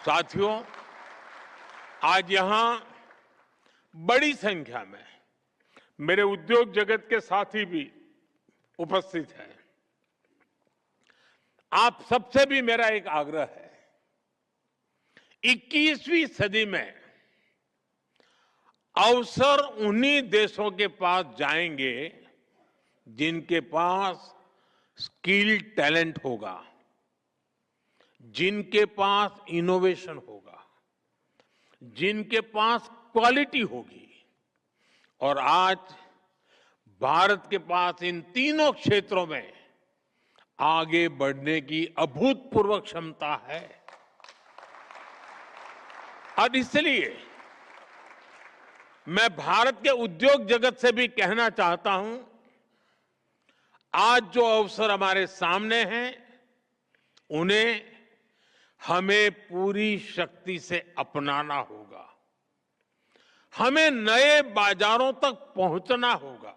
साथियों, आज यहां बड़ी संख्या में मेरे उद्योग जगत के साथी भी उपस्थित हैं। आप सबसे भी मेरा एक आग्रह है, 21वीं सदी में अवसर उन्हीं देशों के पास जाएंगे जिनके पास स्किल टैलेंट होगा, जिनके पास इनोवेशन होगा, जिनके पास क्वालिटी होगी। और आज भारत के पास इन तीनों क्षेत्रों में आगे बढ़ने की अभूतपूर्व क्षमता है। और इसलिए मैं भारत के उद्योग जगत से भी कहना चाहता हूं, आज जो अवसर हमारे सामने हैं, उन्हें हमें पूरी शक्ति से अपनाना होगा। हमें नए बाजारों तक पहुंचना होगा।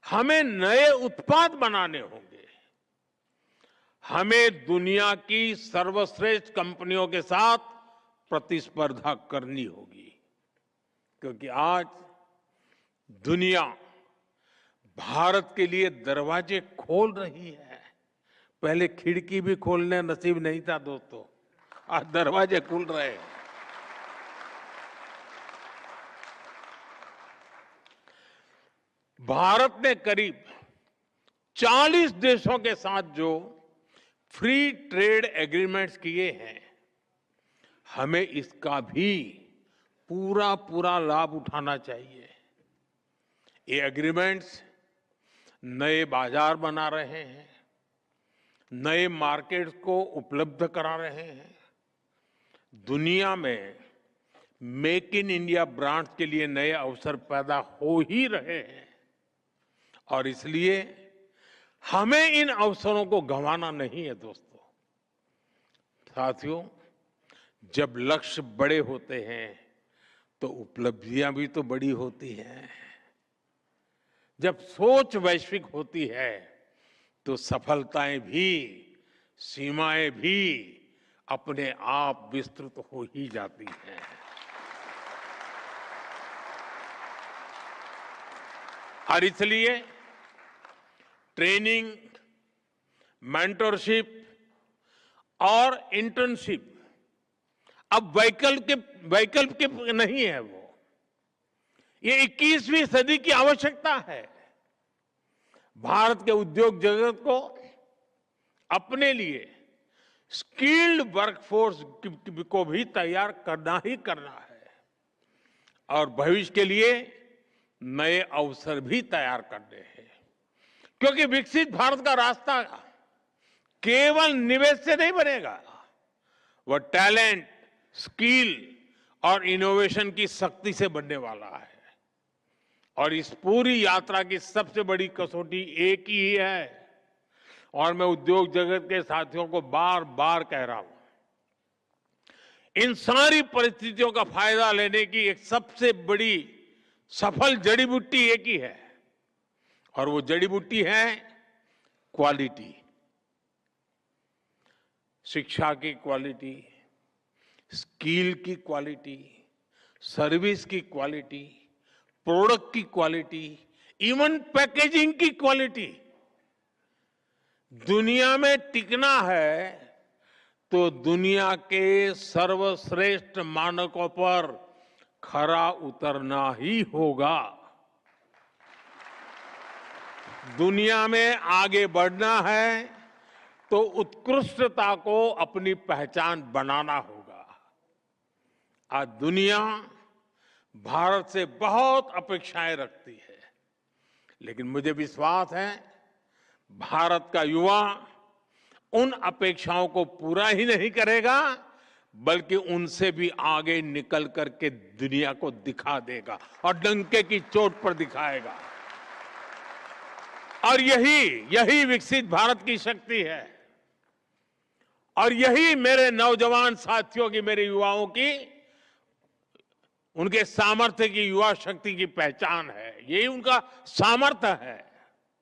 हमें नए उत्पाद बनाने होंगे। हमें दुनिया की सर्वश्रेष्ठ कंपनियों के साथ प्रतिस्पर्धा करनी होगी, क्योंकि आज दुनिया भारत के लिए दरवाजे खोल रही है। पहले खिड़की भी खोलने नसीब नहीं था दोस्तों, आज दरवाजे खुल रहे हैं। भारत ने करीब 40 देशों के साथ जो फ्री ट्रेड एग्रीमेंट्स किए हैं, हमें इसका भी पूरा लाभ उठाना चाहिए। ये एग्रीमेंट्स नए बाजार बना रहे हैं, नए मार्केट्स को उपलब्ध करा रहे हैं, दुनिया में मेक इन इंडिया ब्रांड्स के लिए नए अवसर पैदा हो ही रहे हैं। और इसलिए हमें इन अवसरों को गंवाना नहीं है दोस्तों। साथियों, जब लक्ष्य बड़े होते हैं तो उपलब्धियां भी तो बड़ी होती हैं। जब सोच वैश्विक होती है तो सफलताएं भी, सीमाएं भी अपने आप विस्तृत हो ही जाती हैं। और इसलिए ट्रेनिंग, मेंटरशिप और इंटर्नशिप अब वैकल्पिक नहीं है। वो ये 21वीं सदी की आवश्यकता है। भारत के उद्योग जगत को अपने लिए स्किल्ड वर्कफोर्स को भी तैयार करना ही करना है, और भविष्य के लिए नए अवसर भी तैयार करने हैं। क्योंकि विकसित भारत का रास्ता केवल निवेश से नहीं बनेगा, वह टैलेंट, स्किल और इनोवेशन की शक्ति से बनने वाला है। और इस पूरी यात्रा की सबसे बड़ी कसौटी एक ही है, और मैं उद्योग जगत के साथियों को बार बार कह रहा हूं, इन सारी परिस्थितियों का फायदा लेने की एक सबसे बड़ी सफल जड़ी बूटी एक ही है, और वो जड़ी बूटी है क्वालिटी। शिक्षा की क्वालिटी, स्किल की क्वालिटी, सर्विस की क्वालिटी, प्रोडक्ट की क्वालिटी, इवन पैकेजिंग की क्वालिटी। दुनिया में टिकना है तो दुनिया के सर्वश्रेष्ठ मानकों पर खरा उतरना ही होगा। दुनिया में आगे बढ़ना है तो उत्कृष्टता को अपनी पहचान बनाना होगा। आज दुनिया भारत से बहुत अपेक्षाएं रखती है, लेकिन मुझे विश्वास है भारत का युवा उन अपेक्षाओं को पूरा ही नहीं करेगा, बल्कि उनसे भी आगे निकल करके दुनिया को दिखा देगा, और डंके की चोट पर दिखाएगा। और यही विकसित भारत की शक्ति है, और यही मेरे नौजवान साथियों की, मेरे युवाओं की, उनके सामर्थ्य की, युवा शक्ति की पहचान है। यही उनका सामर्थ्य है।